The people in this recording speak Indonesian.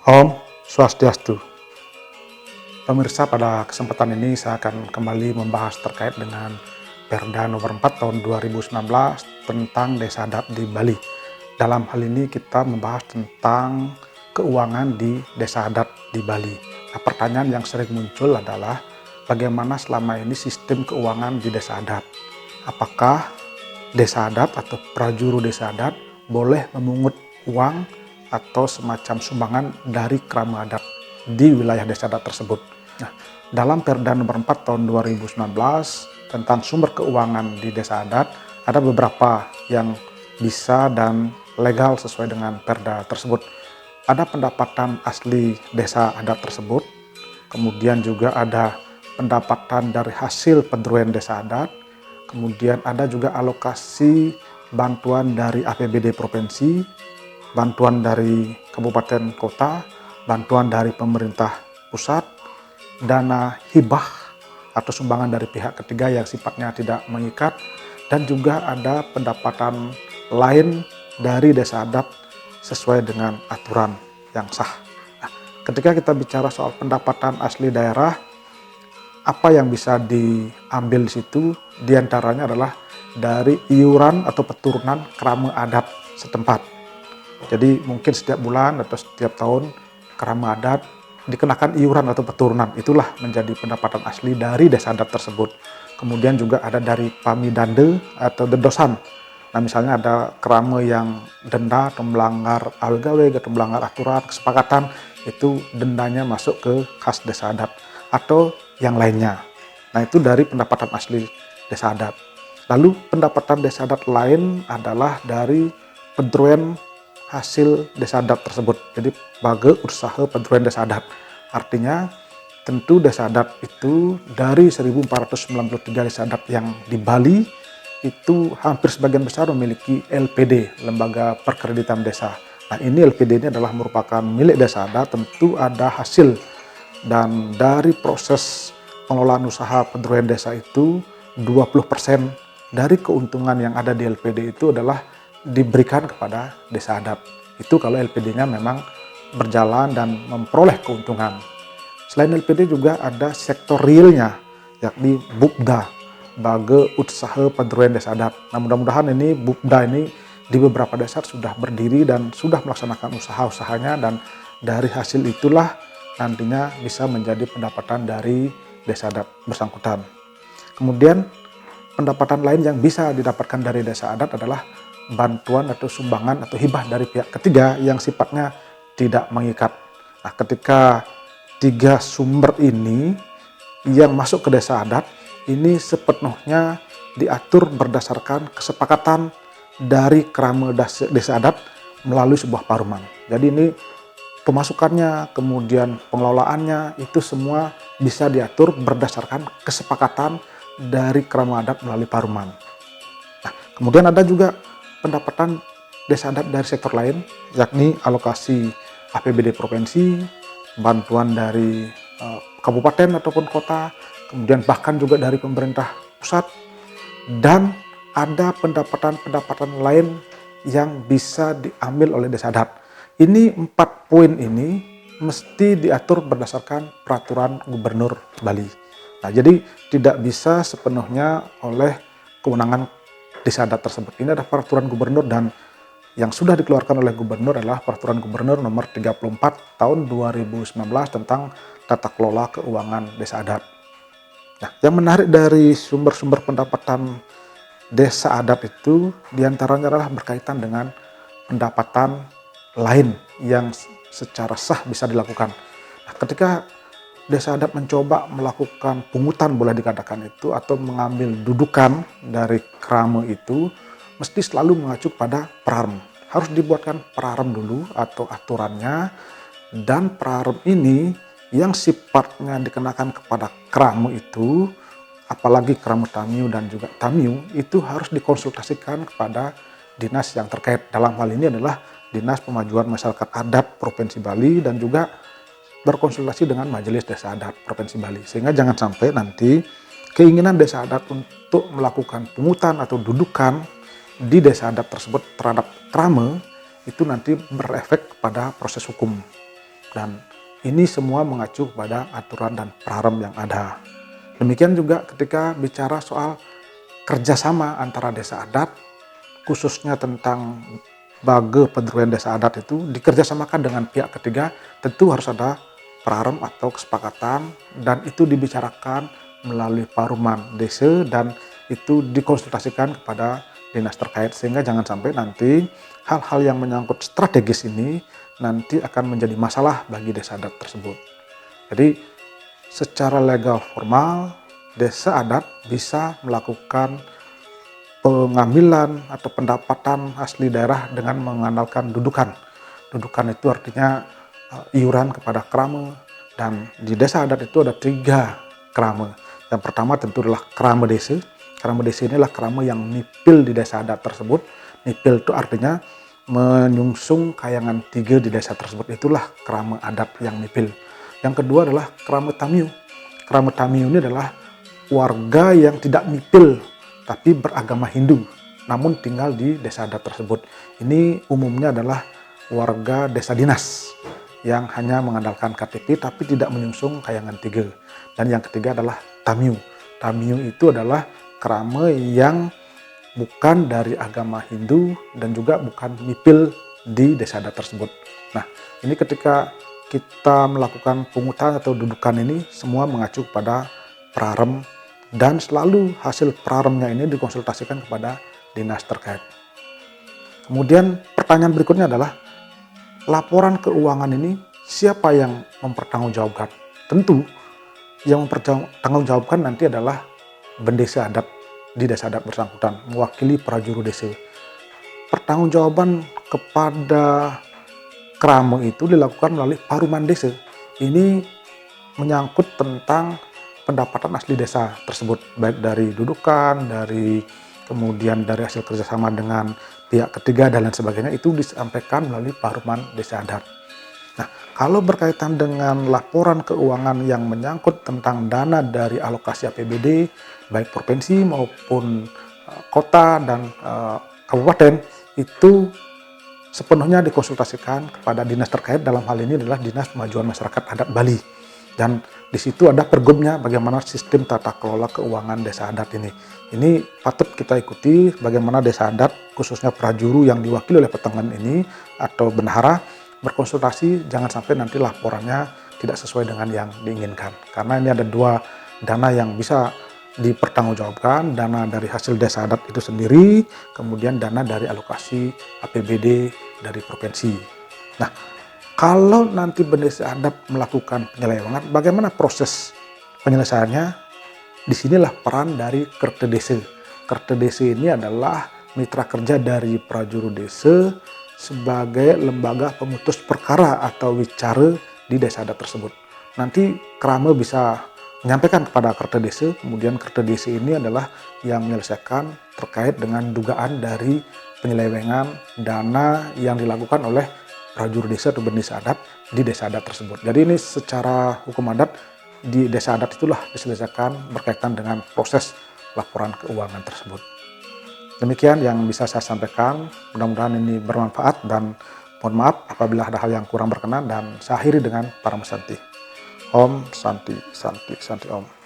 Om Swastiastu. Pemirsa, pada kesempatan ini saya akan kembali membahas terkait dengan Perda nomor 4 tahun 2019 tentang desa adat di Bali. Dalam hal ini kita membahas tentang keuangan di desa adat di Bali. Nah, pertanyaan yang sering muncul adalah bagaimana selama ini sistem keuangan di desa adat? Apakah desa adat atau prajuru desa adat boleh memungut uang atau semacam sumbangan dari krama adat di wilayah desa adat tersebut? Nah, dalam Perda nomor 4 tahun 2019 tentang sumber keuangan di desa adat, ada beberapa yang bisa dan legal sesuai dengan Perda tersebut. Ada pendapatan asli desa adat tersebut, kemudian juga ada pendapatan dari hasil pendruan desa adat, kemudian ada juga alokasi bantuan dari APBD provinsi, bantuan dari kabupaten kota, bantuan dari pemerintah pusat, dana hibah atau sumbangan dari pihak ketiga yang sifatnya tidak mengikat, dan juga ada pendapatan lain dari desa adat sesuai dengan aturan yang sah. Nah, ketika kita bicara soal pendapatan asli daerah, apa yang bisa diambil di situ diantaranya adalah dari iuran atau peturunan krama adat setempat. Jadi mungkin setiap bulan atau setiap tahun krama adat dikenakan iuran atau peturunan, itulah menjadi pendapatan asli dari desa adat tersebut. Kemudian juga ada dari pamidande atau dedosan. Nah, misalnya ada krama yang denda atau melanggar algawe atau melanggar aturan kesepakatan, itu dendanya masuk ke kas desa adat atau yang lainnya. Nah, itu dari pendapatan asli desa adat. Lalu pendapatan desa adat lain adalah dari pedroen hasil desa adat tersebut. Jadi bage usaha pedroen desa adat. Artinya tentu desa adat itu dari 1493 desa adat yang di Bali itu hampir sebagian besar memiliki LPD, Lembaga Perkreditan Desa. Nah, ini LPD ini adalah merupakan milik desa adat, tentu ada hasil, dan dari proses pengelolaan usaha pedroen desa itu 20% dari keuntungan yang ada di LPD itu adalah diberikan kepada desa adat. Itu kalau LPD-nya memang berjalan dan memperoleh keuntungan. Selain LPD juga ada sektor realnya, yakni BUPDA, Bage Usaha Pedroen Desa Adat. Nah, mudah-mudahan ini BUPDA ini di beberapa desa sudah berdiri dan sudah melaksanakan usaha-usahanya, dan dari hasil itulah nantinya bisa menjadi pendapatan dari desa adat bersangkutan. Kemudian pendapatan lain yang bisa didapatkan dari desa adat adalah bantuan atau sumbangan atau hibah dari pihak ketiga yang sifatnya tidak mengikat. Nah, ketika tiga sumber ini yang masuk ke desa adat, ini sepenuhnya diatur berdasarkan kesepakatan dari krama desa adat melalui sebuah paruman. Jadi ini pemasukannya, kemudian pengelolaannya, itu semua bisa diatur berdasarkan kesepakatan dari krama adat melalui paruman. Nah, kemudian ada juga pendapatan desa adat dari sektor lain, yakni alokasi APBD provinsi, bantuan dari kabupaten ataupun kota, kemudian bahkan juga dari pemerintah pusat, dan ada pendapatan-pendapatan lain yang bisa diambil oleh desa adat. Ini 4 poin ini mesti diatur berdasarkan peraturan Gubernur Bali. Nah, jadi tidak bisa sepenuhnya oleh kewenangan desa adat tersebut. Ini ada peraturan gubernur, dan yang sudah dikeluarkan oleh gubernur adalah peraturan gubernur nomor 34 tahun 2019 tentang tata kelola keuangan desa adat. Nah, yang menarik dari sumber-sumber pendapatan desa adat itu diantaranya adalah berkaitan dengan pendapatan lain yang secara sah bisa dilakukan. Nah, ketika desa adat mencoba melakukan pungutan, boleh dikatakan itu, atau mengambil dudukan dari krama itu, mesti selalu mengacu pada prarem. Harus dibuatkan prarem dulu atau aturannya, dan prarem ini yang sifatnya dikenakan kepada krama itu, apalagi krama tamiu dan juga tamiu, itu harus dikonsultasikan kepada dinas yang terkait. Dalam hal ini adalah Dinas Pemajuan Masyarakat Adat Provinsi Bali, dan juga berkonsultasi dengan Majelis Desa Adat Provinsi Bali, sehingga jangan sampai nanti keinginan desa adat untuk melakukan pungutan atau dudukan di desa adat tersebut terhadap krama itu nanti berefek pada proses hukum. dan ini semua mengacu pada aturan dan praram yang ada. Demikian juga ketika bicara soal kerjasama antara desa adat, khususnya tentang bage pendirian desa adat itu dikerjasamakan dengan pihak ketiga, tentu harus ada praram atau kesepakatan, dan itu dibicarakan melalui paruman desa dan itu dikonsultasikan kepada dinas terkait, sehingga jangan sampai nanti hal-hal yang menyangkut strategis ini nanti akan menjadi masalah bagi desa adat tersebut. Jadi secara legal formal desa adat bisa melakukan pengambilan atau pendapatan asli daerah dengan mengandalkan dudukan. Dudukan itu artinya iuran kepada krame, dan di desa adat itu ada 3 krame. Yang pertama tentu adalah krame desa. Krame desa ini adalah krame yang nipil di desa adat tersebut. Nipil itu artinya menyungsung kayangan 3 di desa tersebut, itulah krame adat yang nipil. Yang kedua adalah krame tamiu. Krame tamiu ini adalah warga yang tidak nipil tapi beragama Hindu namun tinggal di desa adat tersebut. Ini umumnya adalah warga desa dinas yang hanya mengandalkan KTP tapi tidak menyungsung kayangan 3. Dan yang ketiga adalah tamiu. Tamiu itu adalah krame yang bukan dari agama Hindu dan juga bukan nipil di desa adat tersebut. Nah, ini ketika kita melakukan pungutan atau dudukan ini semua mengacu pada praram, dan selalu hasil praramnya ini dikonsultasikan kepada dinas terkait. Kemudian pertanyaan berikutnya adalah laporan keuangan ini siapa yang mempertanggungjawabkan? Tentu yang mempertanggungjawabkan nanti adalah bendesa adat di desa adat bersangkutan, mewakili prajuru desa. Pertanggungjawaban kepada krame itu dilakukan melalui paruman desa. Ini menyangkut tentang pendapatan asli desa tersebut, baik dari dudukan, kemudian dari hasil kerjasama dengan pihak ketiga dan lain sebagainya, itu disampaikan melalui paruman desa adat. Nah, kalau berkaitan dengan laporan keuangan yang menyangkut tentang dana dari alokasi APBD, baik provinsi maupun kota dan kabupaten, itu sepenuhnya dikonsultasikan kepada dinas terkait, dalam hal ini adalah Dinas Kemajuan Masyarakat Adat Bali. Dan di situ ada pergubnya bagaimana sistem tata kelola keuangan desa adat ini. Ini patut kita ikuti bagaimana desa adat, khususnya prajuru yang diwakili oleh petengan ini atau bendahara, berkonsultasi jangan sampai nanti laporannya tidak sesuai dengan yang diinginkan. Karena ini ada 2 dana yang bisa dipertanggungjawabkan, dana dari hasil desa adat itu sendiri, kemudian dana dari alokasi APBD dari provinsi. Nah, kalau nanti bendesa adat melakukan penyelewengan, bagaimana proses penyelesaiannya? Disinilah peran dari Kerta Desa. Kerta Desa ini adalah mitra kerja dari prajuru desa sebagai lembaga pemutus perkara atau wicara di desa adat tersebut. Nanti krame bisa menyampaikan kepada Kerta Desa, kemudian Kerta Desa ini adalah yang menyelesaikan terkait dengan dugaan dari penyelewengan dana yang dilakukan oleh prajuru desa atau bendesa adat di desa adat tersebut. Jadi ini secara hukum adat di desa adat itulah diselesaikan berkaitan dengan proses laporan keuangan tersebut. Demikian yang bisa saya sampaikan, mudah-mudahan ini bermanfaat dan mohon maaf apabila ada hal yang kurang berkenan, dan saya akhiri dengan Param Santi. Om Santi Santi Santi Om.